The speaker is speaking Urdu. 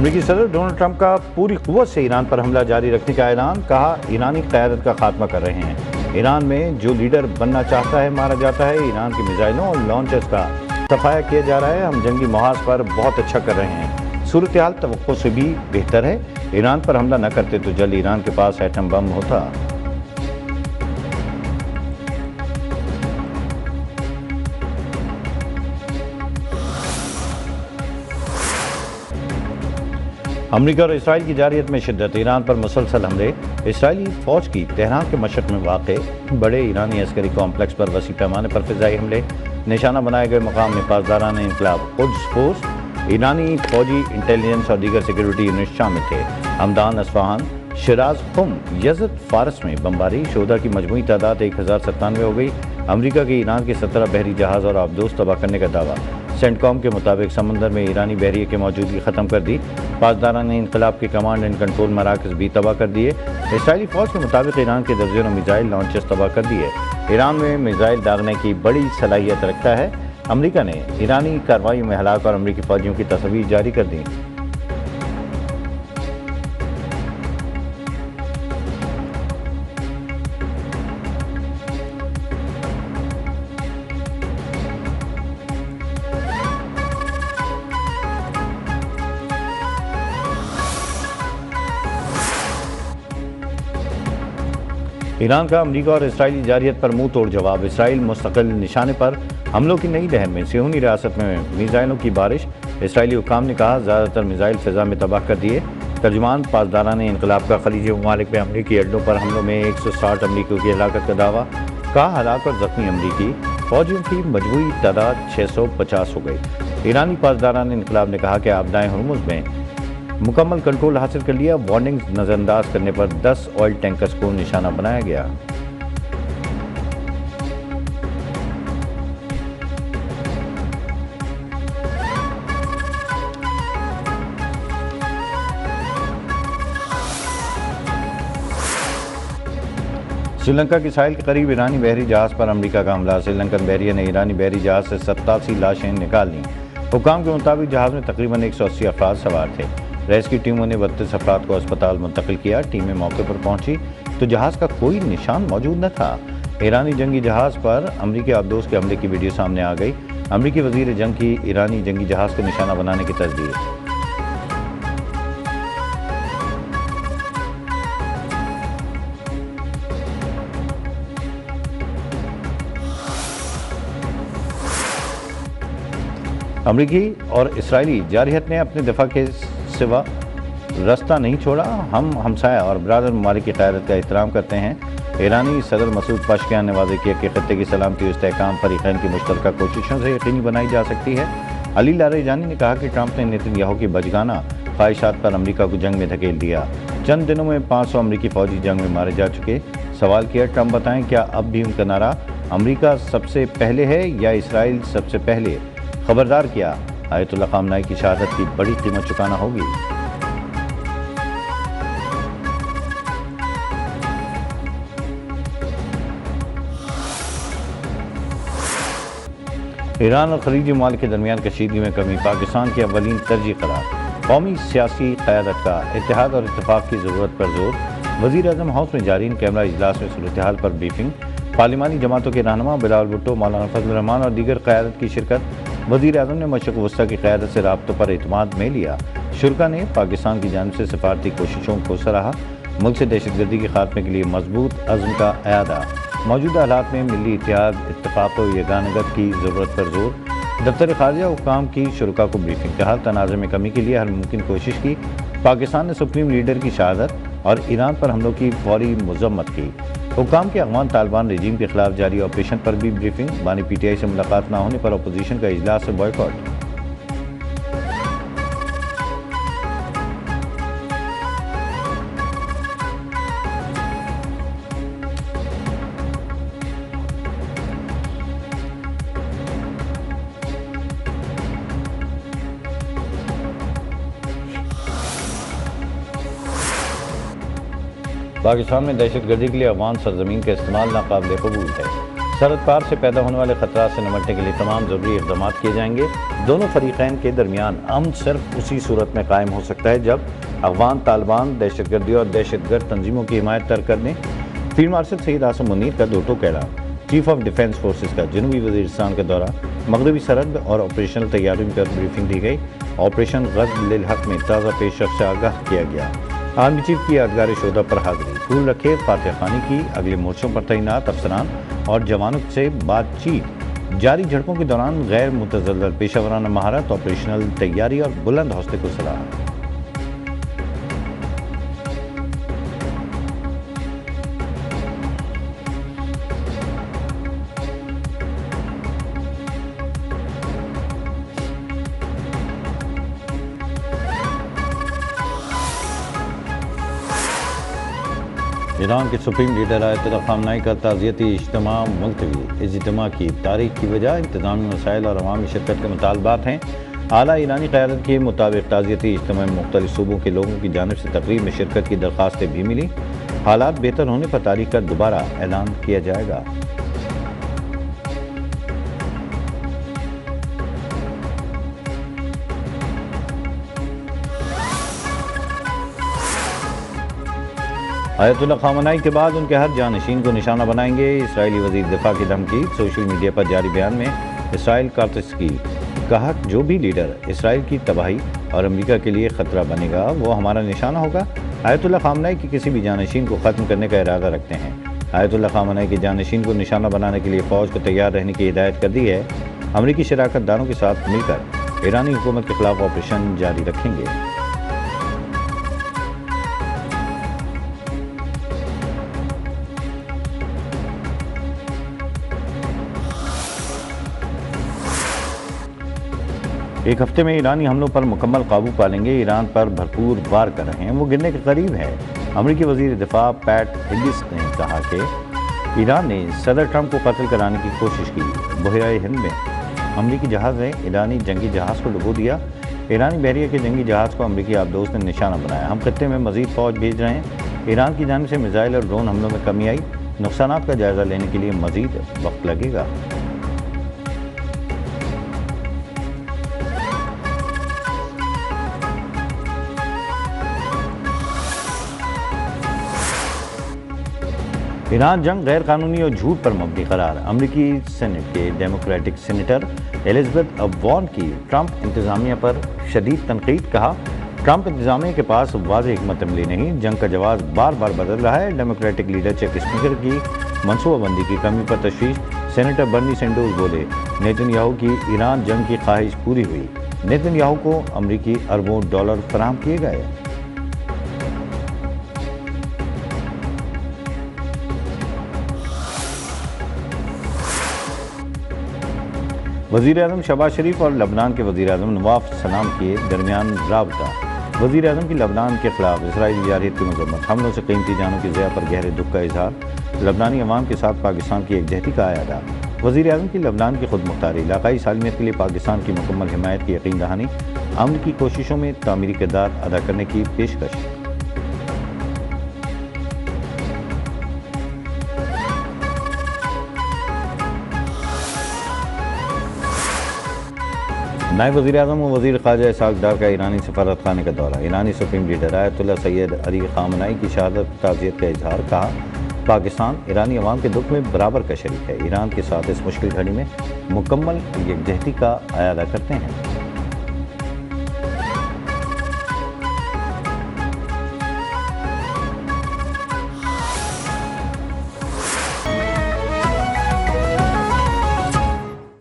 امریکی صدر ڈونلڈ ٹرمپ کا پوری قوت سے ایران پر حملہ جاری رکھنے کا اعلان، کہا ایرانی قیادت کا خاتمہ کر رہے ہیں۔ ایران میں جو لیڈر بننا چاہتا ہے مارا جاتا ہے، ایران کی میزائلوں اور لانچرز کا صفایا کیا جا رہا ہے، ہم جنگی محاذ پر بہت اچھا کر رہے ہیں، صورتحال توقع سے بھی بہتر ہے، ایران پر حملہ نہ کرتے تو جلد ایران کے پاس ایٹم بم ہوتا۔ امریکہ اور اسرائیل کی جارحیت میں شدت، ایران پر مسلسل حملے، اسرائیلی فوج کی تہران کے مشرق میں واقع بڑے ایرانی عسکری کمپلیکس پر وسیع پیمانے پر فضائی حملے، نشانہ بنائے گئے مقام میں پاسداران انقلاب قدس فورس، ایرانی فوجی انٹیلیجنس اور دیگر سیکیورٹی یونٹ شامل تھے۔ ہمدان، اصفہان، شیراز، قم، یزد، فارس میں بمباری، شہداء کی مجموعی تعداد 1097 ہو گئی۔ امریکہ کے ایران کے 17 بحری جہاز اور آبدوز تباہ کرنے کا دعویٰ، سینٹ کام کے مطابق سمندر میں ایرانی بحریے کی موجودگی ختم کر دی، پاسداران انقلاب کے کمانڈ اینڈ کنٹرول مراکز بھی تباہ کر دیے۔ اسرائیلی فوج کے مطابق ایران کے درجنوں میزائل لانچرز تباہ کر دیے۔ ایران میں میزائل داغنے کی بڑی صلاحیت رکھتا ہے، امریکہ نے ایرانی کارروائیوں میں ہلاک اور امریکی فوجیوں کی تصاویر جاری کر دیں۔ ایران کا امریکہ اور اسرائیلی جارحیت پر منہ توڑ جواب، اسرائیل مستقل نشانے پر حملوں کی نئی لہر میں صہیونی ریاست میں میزائلوں کی بارش، اسرائیلی حکام نے کہا زیادہ تر میزائل فضا میں تباہ کر دیے۔ ترجمان، پاسداران انقلاب کا خلیجی ممالک میں امریکی اڈوں پر حملوں میں 160 امریکیوں کی ہلاکت کا دعویٰ، کہا ہلاک اور زخمی امریکی فوجیوں کی مجموعی تعداد 650 ہو گئی۔ ایرانی پاسداران انقلاب نے کہا کہ آبدائے ہرمز میں مکمل کنٹرول حاصل کر لیا، وارننگز نظر انداز کرنے پر 10 آئل ٹینکرز کو نشانہ بنایا گیا۔ سری لنکا کے ساحل کے قریب ایرانی بحری جہاز پر امریکہ کا حملہ، سری لنکن بحریے نے ایرانی بحری جہاز سے 87 لاشیں نکال لیں۔ حکام کے مطابق جہاز میں تقریباً 180 افراد سوار تھے۔ ریسکیو ٹیموں نے 32 افراد کو اسپتال منتقل کیا۔ ٹیمیں موقع پر پہنچی تو جہاز کا کوئی نشان موجود نہ تھا۔ ایرانی جنگی جہاز پر امریکی آبدوز کے حملے کی ویڈیو سامنے آ گئی، امریکی وزیر جنگ کی ایرانی جنگی جہاز کو نشانہ بنانے کی تصدیق۔ امریکی اور اسرائیلی جارحیت نے اپنے دفاع کے سوا رستہ نہیں چھوڑا، ہم ہمسایہ اور برادر ممالک کی قیادت کا احترام کرتے ہیں۔ ایرانی صدر مسعود پزشکیان نے واضح کیا کہ خطے کی سلامتی و استحکام فریقین کی مشترکہ کوششوں سے یقینی بنائی جا سکتی ہے۔ علی لاریجانی نے کہا کہ ٹرمپ نے نیتن یاہو کی بچگانہ خواہشات پر امریکہ کو جنگ میں دھکیل دیا، چند دنوں میں 500 امریکی فوجی جنگ میں مارے جا چکے۔ سوال کیا، ٹرمپ بتائیں کیا اب بھی ان کا نعرہ امریکہ سب سے پہلے ہے یا اسرائیل سب سے پہلے؟ خبردار کیا، آیت اللہ خامنائی کی شہادت کی بڑی قیمت چکانا ہوگی۔ ایران اور خلیجی ممالک کے درمیان کشیدگی میں کمی، پاکستان کی اولین ترجیح قرار، قومی سیاسی قیادت کا اتحاد اور اتفاق کی ضرورت پر زور، وزیر اعظم ہاؤس میں جاری ان کیمرہ اجلاس میں صورتحال پر بریفنگ، پارلیمانی جماعتوں کے رہنما بلاول بھٹو، مولانا فضل الرحمان اور دیگر قیادت کی شرکت، وزیر اعظم نے مشرق وسطیٰ کی قیادت سے رابطوں پر اعتماد میں لیا، شرکا نے پاکستان کی جانب سے سفارتی کوششوں کو سراہا، ملک سے دہشت گردی کے خاتمے کے لیے مضبوط عزم کا اعادہ، موجودہ حالات میں ملی اتحاد، اتفاق و یگانگت کی ضرورت پر زور، دفتر خارجہ حکام کی شرکا کو بریفنگ، کہا تنازع میں کمی کے لیے ہر ممکن کوشش کی، پاکستان نے سپریم لیڈر کی شہادت اور ایران پر حملوں کی فوری مذمت کی، حکام کے افغان طالبان رجیم کے خلاف جاری آپریشن پر بھی بریفنگ، بانی پی ٹی آئی سے ملاقات نہ ہونے پر اپوزیشن کا اجلاس سے بائیکاٹ۔ پاکستان میں دہشت گردی کے لیے افغان سرزمین کا استعمال ناقابل قبول ہے، سرحد پار سے پیدا ہونے والے خطرات سے نمٹنے کے لیے تمام ضروری اقدامات کیے جائیں گے۔ دونوں فریقین کے درمیان امن صرف اسی صورت میں قائم ہو سکتا ہے جب افغان طالبان دہشت گردی اور دہشت گرد تنظیموں کی حمایت ترک کر دیں۔ فیلڈ مارشل سید عاصم منیر کا دو ٹوک اعلان۔ چیف آف ڈیفنس فورسز کا جنوبی وزیرستان کا دورہ، مغربی سرحد اور آپریشنل تیاریوں پر بریفنگ دی گئی۔ آپریشن غزب للحق میں تازہ پیش رفت سے آگاہ کیا گیا۔ آرمی چیف کی یادگار شہداء پر حاضری، پھول رکھے، فاتح خوانی کی، اگلے مورچوں پر تعینات افسران اور جوانوں سے بات چیت۔ جاری جھڑپوں کے دوران غیر متزلزل پیشہ ورانہ مہارت، آپریشنل تیاری اور بلند حوصلے کو سراہا۔ ایران کے سپریم لیڈر آیت اللہ خامنہئی کا تعزیتی اجتماع ملتوی۔ اجتماع کی تاریخ کی وجہ انتظامی مسائل اور عوامی شرکت کے مطالبات ہیں۔ اعلیٰ ایرانی قیادت کے مطابق تعزیتی اجتماع میں مختلف صوبوں کے لوگوں کی جانب سے تقریب میں شرکت کی درخواستیں بھی ملی۔ حالات بہتر ہونے پر تاریخ کا دوبارہ اعلان کیا جائے گا۔ آیت اللہ خامنہئی کے بعد ان کے ہر جانشین کو نشانہ بنائیں گے۔ اسرائیلی وزیر دفاع کی دھمکی۔ سوشل میڈیا پر جاری بیان میں اسرائیل کارتس کی کہا، جو بھی لیڈر اسرائیل کی تباہی اور امریکہ کے لیے خطرہ بنے گا وہ ہمارا نشانہ ہوگا۔ آیت اللہ خامنہئی کی کسی بھی جانشین کو ختم کرنے کا ارادہ رکھتے ہیں۔ آیت اللہ خامنہئی کے جانشین کو نشانہ بنانے کے لیے فوج کو تیار رہنے کی ہدایت کر دی ہے۔ امریکی شراکت داروں کے ساتھ مل کر ایرانی حکومت کے خلاف آپریشن جاری رکھیں گے۔ ایک ہفتے میں ایرانی حملوں پر مکمل قابو پا لیں گے۔ ایران پر بھرپور وار کر رہے ہیں، وہ گرنے کے قریب ہے۔ امریکی وزیر دفاع پیٹ ہگس نے کہا کہ ایران نے صدر ٹرمپ کو قتل کرانے کی کوشش کی۔ بحیرہ ہند میں امریکی جہاز نے ایرانی جنگی جہاز کو ڈبو دیا۔ ایرانی بحریہ کے جنگی جہاز کو امریکی آبدوز نے نشانہ بنایا۔ ہم خطے میں مزید فوج بھیج رہے ہیں۔ ایران کی جانب سے میزائل اور ڈرون حملوں میں کمی آئی۔ نقصانات کا جائزہ لینے کے لیے مزید وقت لگے گا۔ ایران جنگ غیر قانونی اور جھوٹ پر مبنی قرار۔ امریکی سینٹ کے ڈیموکریٹک سینیٹر ایلزابتھ وارن کی ٹرمپ انتظامیہ پر شدید تنقید۔ کہا، ٹرمپ انتظامیہ کے پاس واضح حکمت عملی نہیں، جنگ کا جواز بار بار بدل رہا ہے۔ ڈیموکریٹک لیڈر چیک اسپیکر کی منصوبہ بندی کی کمی پر تشویش۔ سینیٹر برنی سینڈرز بولے، نیتن یاہو کی ایران جنگ کی خواہش پوری ہوئی۔ نیتن یاہو کو امریکی اربوں ڈالر فراہم کیے گئے۔ وزیر اعظم شہباز شریف اور لبنان کے وزیر اعظم نواف سلام کے درمیان رابطہ۔ وزیر اعظم کی لبنان کے خلاف اسرائیلی جارحیت کی مذمت، حملوں سے قیمتی جانوں کی ضیاع پر گہرے دکھ کا اظہار، لبنانی عوام کے ساتھ پاکستان کی یکجہتی کا اعادہ۔ وزیر اعظم کی لبنان کی خود مختاری، علاقائی سالمیت کے لیے پاکستان کی مکمل حمایت کی یقین دہانی، امن کی کوششوں میں تعمیری کردار ادا کرنے کی پیشکش۔ نائب وزیر اعظم و وزیر خارجہ اسحاق ڈار کا ایرانی سفارت خانے کا دورہ۔ ایرانی سپریم لیڈر آیت اللہ سید علی خامنہئی کی شہادت پر تعزیت کا اظہار۔ کہا، پاکستان ایرانی عوام کے دکھ میں برابر کا شریک ہے۔ ایران کے ساتھ اس مشکل گھڑی میں مکمل یکجہتی کا اعادہ کرتے ہیں۔